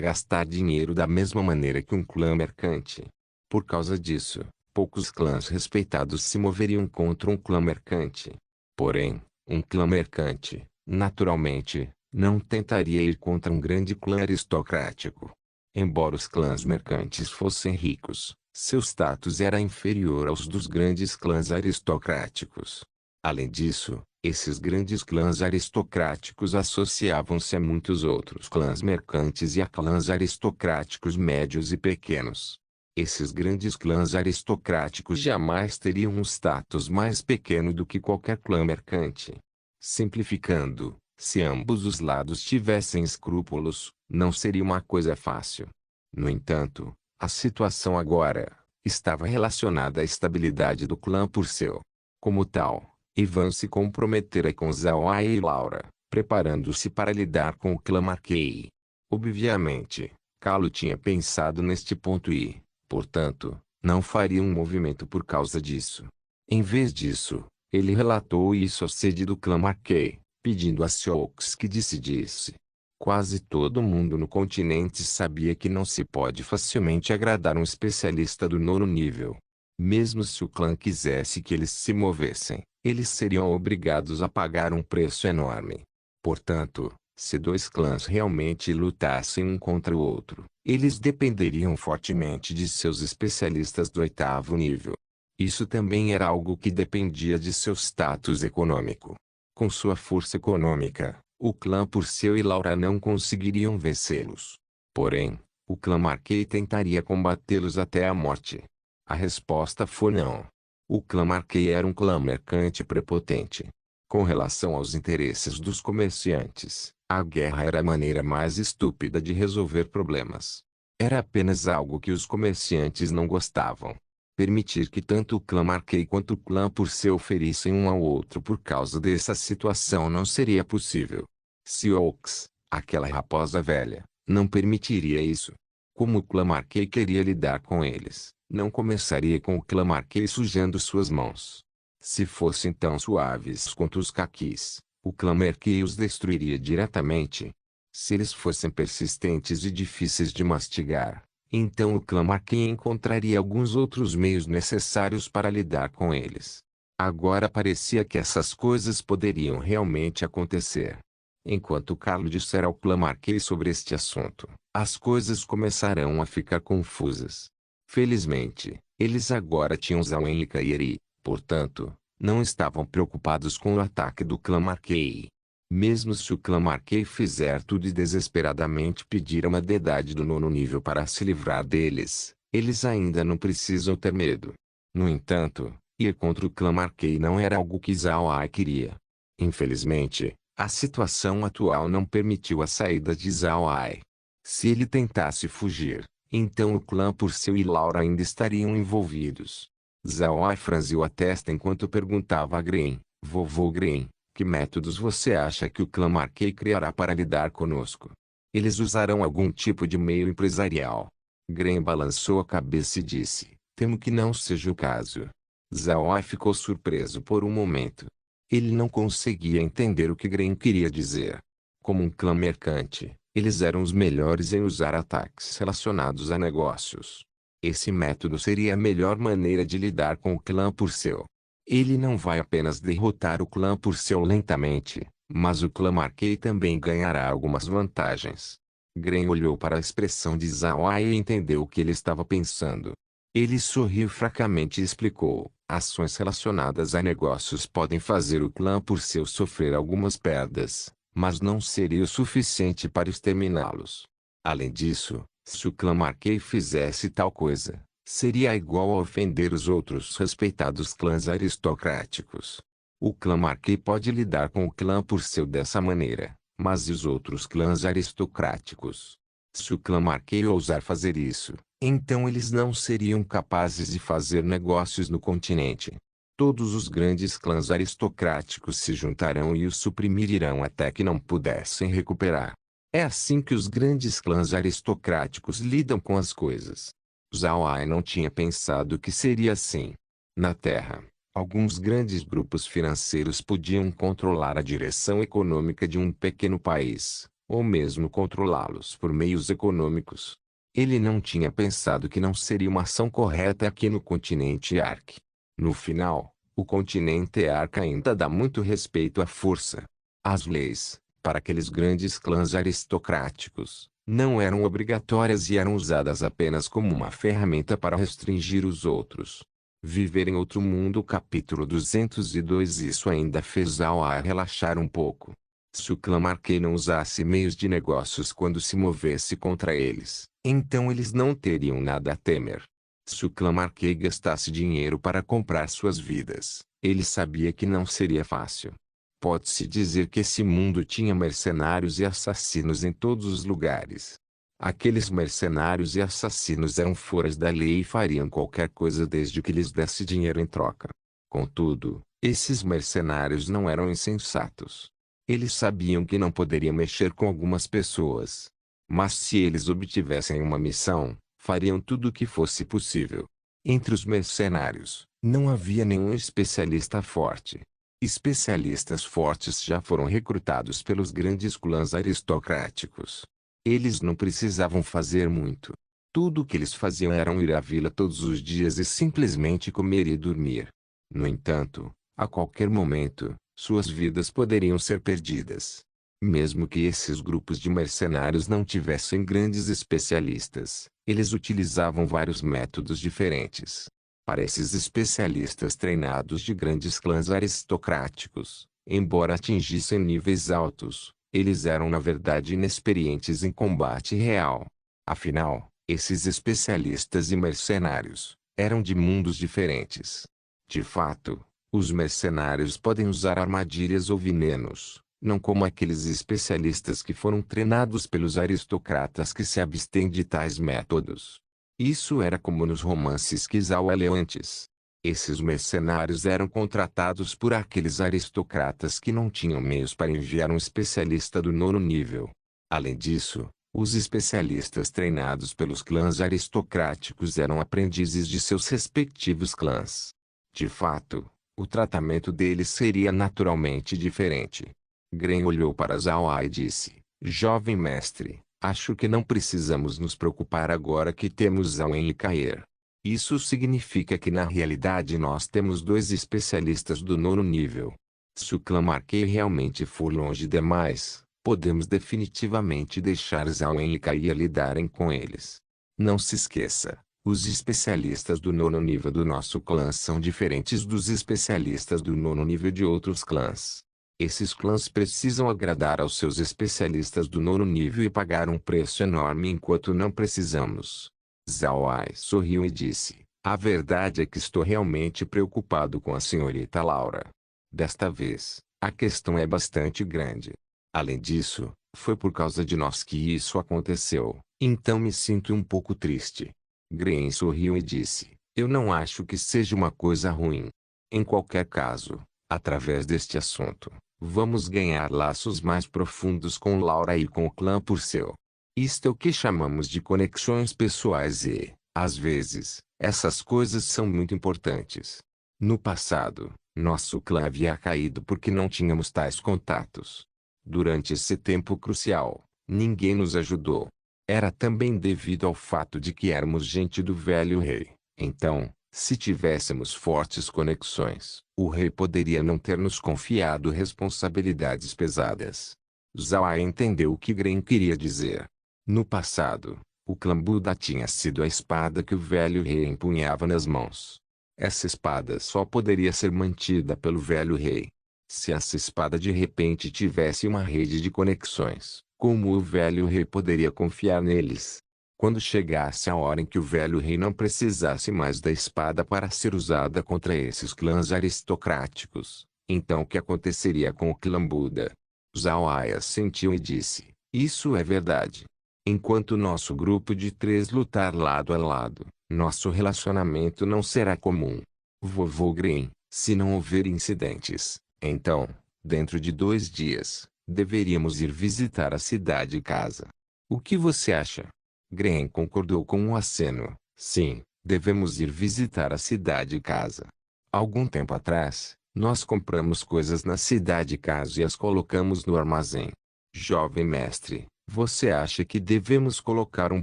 gastar dinheiro da mesma maneira que um clã mercante. Por causa disso, poucos clãs respeitados se moveriam contra um clã mercante. Porém, um clã mercante, naturalmente, não tentaria ir contra um grande clã aristocrático. Embora os clãs mercantes fossem ricos, seu status era inferior aos dos grandes clãs aristocráticos. Além disso, esses grandes clãs aristocráticos associavam-se a muitos outros clãs mercantes e a clãs aristocráticos médios e pequenos. Esses grandes clãs aristocráticos jamais teriam um status mais pequeno do que qualquer clã mercante. Simplificando, se ambos os lados tivessem escrúpulos, não seria uma coisa fácil. No entanto, a situação agora estava relacionada à estabilidade do clã Purcell. Como tal, Ivan se comprometera com Zhao Ai e Laura, preparando-se para lidar com o clã Marquet. Obviamente, Calo tinha pensado neste ponto e, portanto, não faria um movimento por causa disso. Em vez disso, ele relatou isso à sede do clã Marquet, pedindo a Sioux que decidisse. Quase todo mundo no continente sabia que não se pode facilmente agradar um especialista do 9º nível. Mesmo se o clã quisesse que eles se movessem, eles seriam obrigados a pagar um preço enorme. Portanto, se dois clãs realmente lutassem um contra o outro, eles dependeriam fortemente de seus especialistas do 8º nível. Isso também era algo que dependia de seu status econômico. Com sua força econômica, o clã Purcell e Laura não conseguiriam vencê-los. Porém, o clã Marquet tentaria combatê-los até a morte. A resposta foi não. O clã Marquet era um clã mercante prepotente. Com relação aos interesses dos comerciantes, a guerra era a maneira mais estúpida de resolver problemas. Era apenas algo que os comerciantes não gostavam. Permitir que tanto o clã Marquet quanto o clã Purcell ferissem um ao outro por causa dessa situação não seria possível. Sioux, aquela raposa velha, não permitiria isso. Como o clã Marquet queria lidar com eles, não começaria com o clã Marquet sujando suas mãos. Se fossem tão suaves quanto os caquis, o clã Marquet os destruiria diretamente. Se eles fossem persistentes e difíceis de mastigar, então o clã Marquet encontraria alguns outros meios necessários para lidar com eles. Agora parecia que essas coisas poderiam realmente acontecer. Enquanto Carlo disser ao clã Marquet sobre este assunto, as coisas começarão a ficar confusas. Felizmente, eles agora tinham Zhao En e Kairi, portanto, não estavam preocupados com o ataque do clã Marquet. Mesmo se o clã Marquet fizer tudo e desesperadamente pedir uma deidade do 9º nível para se livrar deles, eles ainda não precisam ter medo. No entanto, Ir contra o clã Marquei não era algo que Zhao Ai queria. Infelizmente, a situação atual não permitiu a saída de Zhao Ai. Se ele tentasse fugir, então o clã Purcell e Laura ainda estariam envolvidos. Zhao Ai franziu a testa enquanto perguntava a Green: Vovô Green, que métodos você acha que o clã Marquei criará para lidar conosco? Eles usarão algum tipo de meio empresarial? Green balançou a cabeça e disse: temo que não seja o caso. Zhao Ai ficou surpreso por um momento. Ele não conseguia entender o que Green queria dizer. Como um clã mercante, eles eram os melhores em usar ataques relacionados a negócios. Esse método seria a melhor maneira de lidar com o clã Purcell. Ele não vai apenas derrotar o clã Purcell lentamente, mas o clã Marquei também ganhará algumas vantagens. Green olhou para a expressão de Zhao Ai e entendeu o que ele estava pensando. Ele sorriu fracamente e explicou: ações relacionadas a negócios podem fazer o clã Purcell sofrer algumas perdas, mas não seria o suficiente para exterminá-los. Além disso, se o clã Marquei fizesse tal coisa, seria igual a ofender os outros respeitados clãs aristocráticos. O clã Marquei pode lidar com o clã Purcell dessa maneira, mas e os outros clãs aristocráticos? Se o clã Marquei ousar fazer isso, então eles não seriam capazes de fazer negócios no continente. Todos os grandes clãs aristocráticos se juntarão e os suprimirão até que não pudessem recuperar. É assim que os grandes clãs aristocráticos lidam com as coisas. Zhao Ai não tinha pensado que seria assim. Na Terra, alguns grandes grupos financeiros podiam controlar a direção econômica de um pequeno país, ou mesmo controlá-los por meios econômicos. Ele não tinha pensado que não seria uma ação correta aqui no continente Ark. No final, o continente Ark ainda dá muito respeito à força. As leis, para aqueles grandes clãs aristocráticos, não eram obrigatórias e eram usadas apenas como uma ferramenta para restringir os outros. Viver em outro mundo. Capítulo 202. Isso ainda fez Zhao Ai relaxar um pouco. Se o clã Marquei não usasse meios de negócios quando se movesse contra eles, então eles não teriam nada a temer. Se o clã Marquei gastasse dinheiro para comprar suas vidas, ele sabia que não seria fácil. Pode-se dizer que esse mundo tinha mercenários e assassinos em todos os lugares. Aqueles mercenários e assassinos eram foras da lei e fariam qualquer coisa desde que lhes desse dinheiro em troca. Contudo, esses mercenários não eram insensatos. Eles sabiam que não poderiam mexer com algumas pessoas. Mas se eles obtivessem uma missão, fariam tudo o que fosse possível. Entre os mercenários, não havia nenhum especialista forte. Especialistas fortes já foram recrutados pelos grandes clãs aristocráticos. Eles não precisavam fazer muito. Tudo o que eles faziam era ir à vila todos os dias e simplesmente comer e dormir. No entanto, a qualquer momento, suas vidas poderiam ser perdidas. Mesmo que esses grupos de mercenários não tivessem grandes especialistas, eles utilizavam vários métodos diferentes. Para esses especialistas treinados de grandes clãs aristocráticos, embora atingissem níveis altos, eles eram na verdade inexperientes em combate real. Afinal, esses especialistas e mercenários eram de mundos diferentes. De fato, os mercenários podem usar armadilhas ou venenos, não como aqueles especialistas que foram treinados pelos aristocratas que se abstêm de tais métodos. Isso era como nos romances que Zhao leu antes. Esses mercenários eram contratados por aqueles aristocratas que não tinham meios para enviar um especialista do 9º nível. Além disso, os especialistas treinados pelos clãs aristocráticos eram aprendizes de seus respectivos clãs. De fato, o tratamento deles seria naturalmente diferente. Green olhou para Zhao Ai e disse: jovem mestre, acho que não precisamos nos preocupar agora que temos Zhao En e cair. Isso significa que na realidade nós temos 2 especialistas do 9º nível. Se o clã Marquei realmente for longe demais, podemos definitivamente deixar Zhao En e Caia lidarem com eles. Não se esqueça, os especialistas do 9º nível do nosso clã são diferentes dos especialistas do 9º nível de outros clãs. Esses clãs precisam agradar aos seus especialistas do 9º nível e pagar um preço enorme enquanto não precisamos. Zhao Ai sorriu e disse: A verdade é que estou realmente preocupado com a senhorita Laura. Desta vez, a questão é bastante grande. Além disso, foi por causa de nós que isso aconteceu, então me sinto um pouco triste. Green sorriu e disse, eu não acho que seja uma coisa ruim. Em qualquer caso, através deste assunto, vamos ganhar laços mais profundos com Laura e com o clã por seu. Isto é o que chamamos de conexões pessoais e, às vezes, essas coisas são muito importantes. No passado, nosso clã havia caído porque não tínhamos tais contatos. Durante esse tempo crucial, ninguém nos ajudou. Era também devido ao fato de que éramos gente do velho rei. Então, se tivéssemos fortes conexões, o rei poderia não ter nos confiado responsabilidades pesadas. Zhao entendeu o que Gren queria dizer. No passado, o clã Buda tinha sido a espada que o velho rei empunhava nas mãos. Essa espada só poderia ser mantida pelo velho rei. Se essa espada de repente tivesse uma rede de conexões, como o velho rei poderia confiar neles? Quando chegasse a hora em que o velho rei não precisasse mais da espada para ser usada contra esses clãs aristocráticos, então o que aconteceria com o clã Buda? Zhao assentiu e disse, isso é verdade. Enquanto nosso grupo de 3 lutar lado a lado, nosso relacionamento não será comum. Vovô Green, se não houver incidentes, então, dentro de 2 dias, deveríamos ir visitar a cidade casa. O que você acha? Green concordou com um aceno. Sim, devemos ir visitar a cidade casa. Algum tempo atrás, nós compramos coisas na cidade casa e as colocamos no armazém. Jovem mestre, você acha que devemos colocar um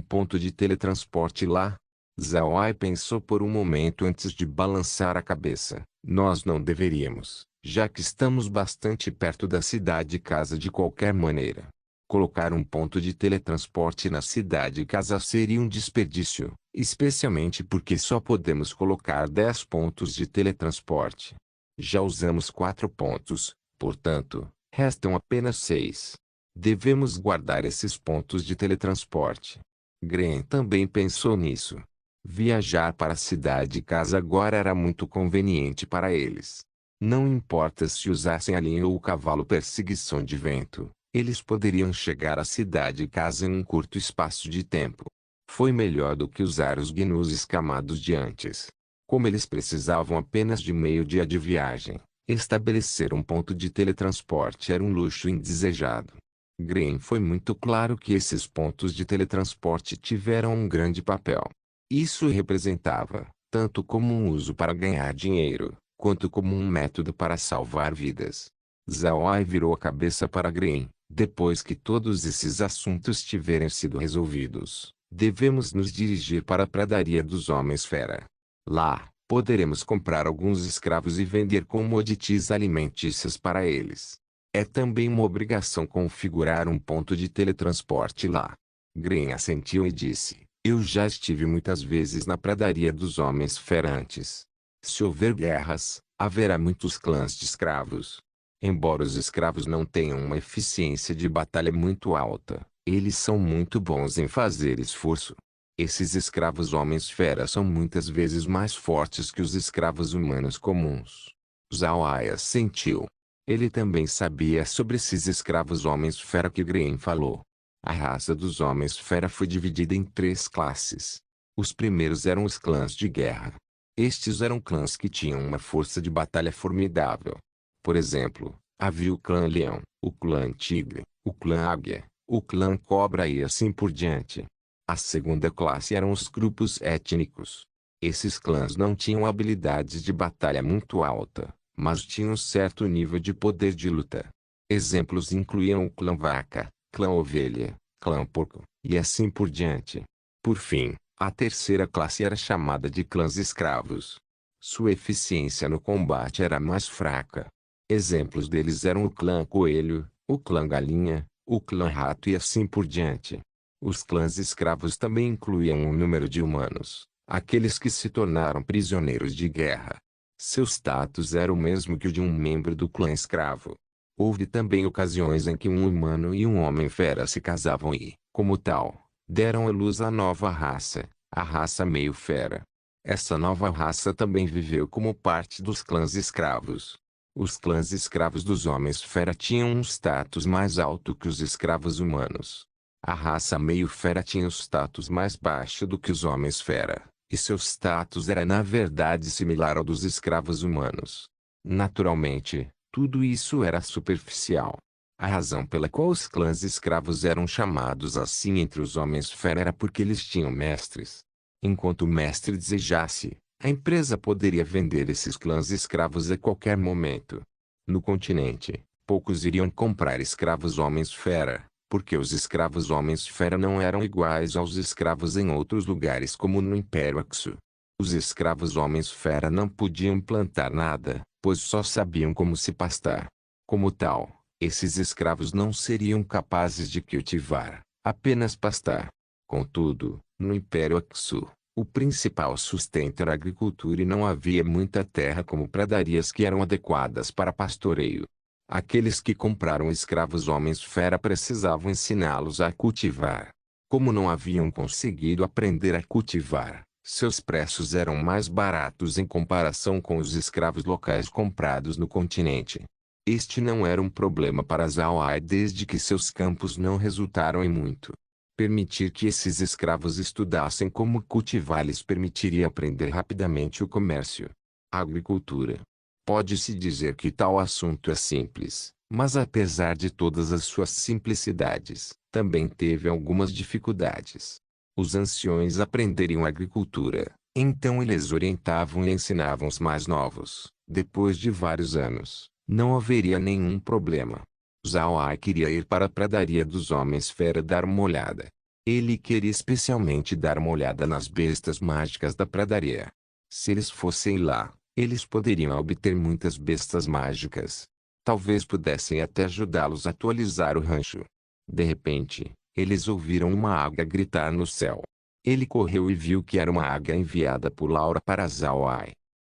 ponto de teletransporte lá? Zhao pensou por um momento antes de balançar a cabeça. Nós não deveríamos, já que estamos bastante perto da cidade casa de qualquer maneira. Colocar um ponto de teletransporte na cidade casa seria um desperdício, especialmente porque só podemos colocar 10 pontos de teletransporte. Já usamos 4 pontos, portanto, restam apenas 6. Devemos guardar esses pontos de teletransporte. Gren também pensou nisso. Viajar para a cidade casa agora era muito conveniente para eles. Não importa se usassem a linha ou o cavalo perseguição de vento, eles poderiam chegar à cidade casa em um curto espaço de tempo. Foi melhor do que usar os gnus escamados de antes. Como eles precisavam apenas de meio dia de viagem, estabelecer um ponto de teletransporte era um luxo indesejado. Green foi muito claro que esses pontos de teletransporte tiveram um grande papel. Isso representava, tanto como um uso para ganhar dinheiro, quanto como um método para salvar vidas. Zhao virou a cabeça para Green. Depois que todos esses assuntos tiverem sido resolvidos, devemos nos dirigir para a pradaria dos Homens-Fera. Lá, poderemos comprar alguns escravos e vender commodities alimentícias para eles. É também uma obrigação configurar um ponto de teletransporte lá. Green assentiu e disse, eu já estive muitas vezes na pradaria dos Homens-Fera antes. Se houver guerras, haverá muitos clãs de escravos. Embora os escravos não tenham uma eficiência de batalha muito alta, eles são muito bons em fazer esforço. Esses escravos homens-fera são muitas vezes mais fortes que os escravos humanos comuns. Zhao assentiu. Ele também sabia sobre esses escravos homens-fera que Green falou. A raça dos homens-fera foi dividida em 3 classes. Os primeiros eram os clãs de guerra. Estes eram clãs que tinham uma força de batalha formidável. Por exemplo, havia o clã Leão, o clã Tigre, o clã Águia, o clã Cobra e assim por diante. A segunda classe eram os grupos étnicos. Esses clãs não tinham habilidades de batalha muito alta, mas tinham certo nível de poder de luta. Exemplos incluíam o clã Vaca, clã Ovelha, clã Porco, e assim por diante. Por fim, a terceira classe era chamada de clãs escravos. Sua eficiência no combate era mais fraca. Exemplos deles eram o clã Coelho, o clã Galinha, o clã Rato e assim por diante. Os clãs escravos também incluíam um número de humanos, aqueles que se tornaram prisioneiros de guerra. Seu status era o mesmo que o de um membro do clã escravo. Houve também ocasiões em que um humano e um homem-fera se casavam e, como tal, deram à luz a nova raça, a raça meio-fera. Essa nova raça também viveu como parte dos clãs escravos. Os clãs escravos dos homens-fera tinham um status mais alto que os escravos humanos. A raça meio-fera tinha um status mais baixo do que os homens-fera, e seu status era na verdade similar ao dos escravos humanos. Naturalmente, tudo isso era superficial. A razão pela qual os clãs escravos eram chamados assim entre os homens-fera era porque eles tinham mestres. Enquanto o mestre desejasse, a empresa poderia vender esses clãs escravos a qualquer momento. No continente, poucos iriam comprar escravos homens-fera, porque os escravos homens-fera não eram iguais aos escravos em outros lugares como no Império Axo. Os escravos homens-fera não podiam plantar nada, pois só sabiam como se pastar. Como tal, esses escravos não seriam capazes de cultivar, apenas pastar. Contudo, no Império Axu, o principal sustento era a agricultura e não havia muita terra como pradarias que eram adequadas para pastoreio. Aqueles que compraram escravos homens-fera precisavam ensiná-los a cultivar. Como não haviam conseguido aprender a cultivar, seus preços eram mais baratos em comparação com os escravos locais comprados no continente. Este não era um problema para Zhao desde que seus campos não resultaram em muito. Permitir que esses escravos estudassem como cultivar lhes permitiria aprender rapidamente o comércio. A agricultura. Pode-se dizer que tal assunto é simples, mas apesar de todas as suas simplicidades, também teve algumas dificuldades. Os anciões aprenderiam agricultura, então eles orientavam e ensinavam os mais novos. Depois de vários anos, não haveria nenhum problema. Zhao queria ir para a pradaria dos homens-fera dar uma olhada. Ele queria especialmente dar uma olhada nas bestas mágicas da pradaria. Se eles fossem lá, eles poderiam obter muitas bestas mágicas. Talvez pudessem até ajudá-los a atualizar o rancho. De repente, eles ouviram uma águia gritar no céu. Ele correu e viu que era uma águia enviada por Laura para Zhao.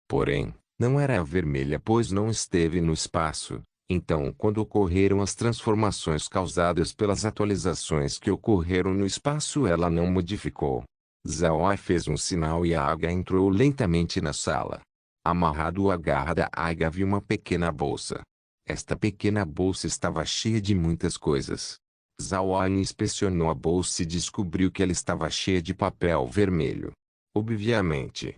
Porém, não era a vermelha pois não esteve no espaço. Então quando ocorreram as transformações causadas pelas atualizações que ocorreram no espaço ela não modificou. Zhao fez um sinal e a águia entrou lentamente na sala. Amarrado à garra da águia havia uma pequena bolsa. Esta pequena bolsa estava cheia de muitas coisas. Zhao inspecionou a bolsa e descobriu que ela estava cheia de papel vermelho. Obviamente,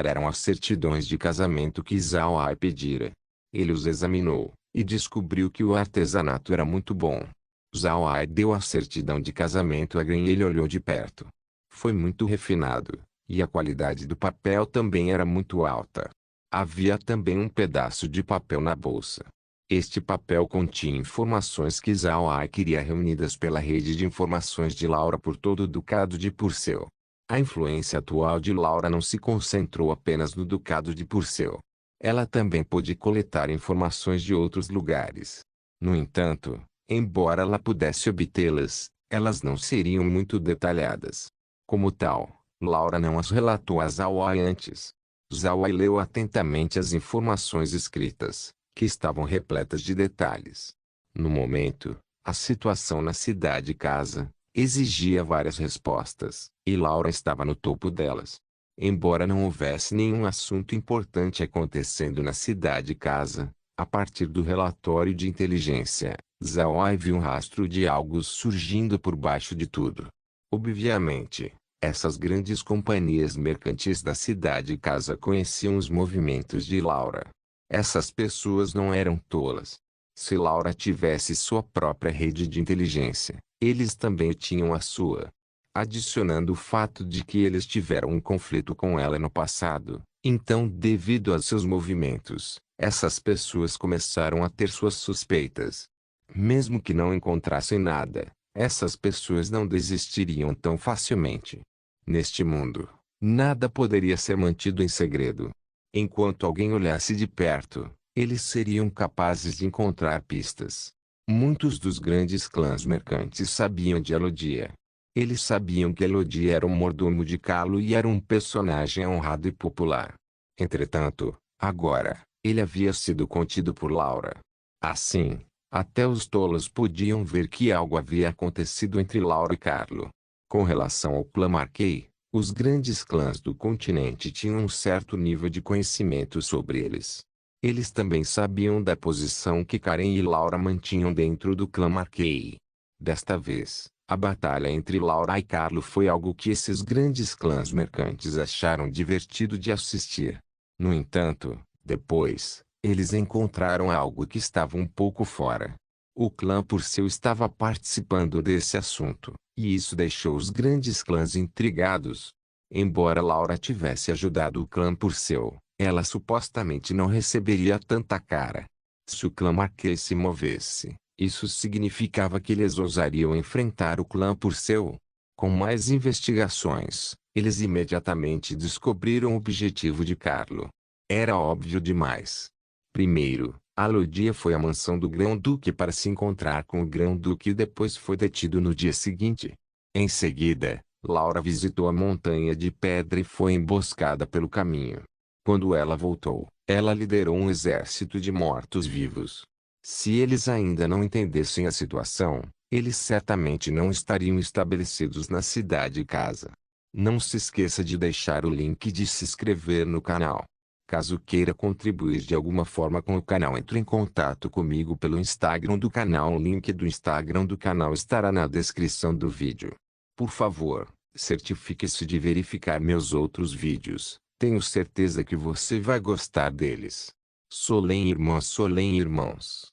eram as certidões de casamento que Zhao pedira. Ele os examinou e descobriu que o artesanato era muito bom. Zhao deu a certidão de casamento a Gren e ele olhou de perto. Foi muito refinado, e a qualidade do papel também era muito alta. Havia também um pedaço de papel na bolsa. Este papel continha informações que Zhao queria reunidas pela rede de informações de Laura por todo o Ducado de Purcell. A influência atual de Laura não se concentrou apenas no Ducado de Purcell. Ela também pôde coletar informações de outros lugares. No entanto, embora ela pudesse obtê-las, elas não seriam muito detalhadas. Como tal, Laura não as relatou a Zhao antes. Zhao leu atentamente as informações escritas, que estavam repletas de detalhes. No momento, a situação na cidade-casa exigia várias respostas, e Laura estava no topo delas. Embora não houvesse nenhum assunto importante acontecendo na cidade-casa, a partir do relatório de inteligência, Zhao viu um rastro de algo surgindo por baixo de tudo. Obviamente, essas grandes companhias mercantis da cidade-casa conheciam os movimentos de Laura. Essas pessoas não eram tolas. Se Laura tivesse sua própria rede de inteligência, eles também tinham a sua. Adicionando o fato de que eles tiveram um conflito com ela no passado, então devido a seus movimentos, essas pessoas começaram a ter suas suspeitas. Mesmo que não encontrassem nada, essas pessoas não desistiriam tão facilmente. Neste mundo, nada poderia ser mantido em segredo. Enquanto alguém olhasse de perto, eles seriam capazes de encontrar pistas. Muitos dos grandes clãs mercantes sabiam de Elodia. Eles sabiam que Elodie era um mordomo de Calo e era um personagem honrado e popular. Entretanto, agora, ele havia sido contido por Laura. Assim, até os tolos podiam ver que algo havia acontecido entre Laura e Carlo. Com relação ao clã Marquei, Os grandes clãs do continente tinham um certo nível de conhecimento sobre eles. Eles também sabiam da posição que Karen e Laura mantinham dentro do clã Marquei. Desta vez, a batalha entre Laura e Carlo foi algo que esses grandes clãs mercantes acharam divertido de assistir. No entanto, depois, eles encontraram algo que estava um pouco fora. O clã Purcell estava participando desse assunto, e isso deixou os grandes clãs intrigados. Embora Laura tivesse ajudado o clã Purcell, ela supostamente não receberia tanta cara. Se o clã Marquês se movesse, isso significava que eles ousariam enfrentar o clã Purcell. Com mais investigações, eles imediatamente descobriram o objetivo de Carlo. Era óbvio demais. Primeiro, Alodia foi à mansão do Grão-Duque para se encontrar com o Grão-Duque e depois foi detido no dia seguinte. Em seguida, Laura visitou a montanha de pedra e foi emboscada pelo caminho. Quando ela voltou, ela liderou um exército de mortos-vivos. Se eles ainda não entendessem a situação, eles certamente não estariam estabelecidos na cidade-casa. Não se esqueça de deixar o link de se inscrever no canal. Caso queira contribuir de alguma forma com o canal, entre em contato comigo pelo Instagram do canal. O link do Instagram do canal estará na descrição do vídeo. Por favor, certifique-se de verificar meus outros vídeos. Tenho certeza que você vai gostar deles. Solem irmãos.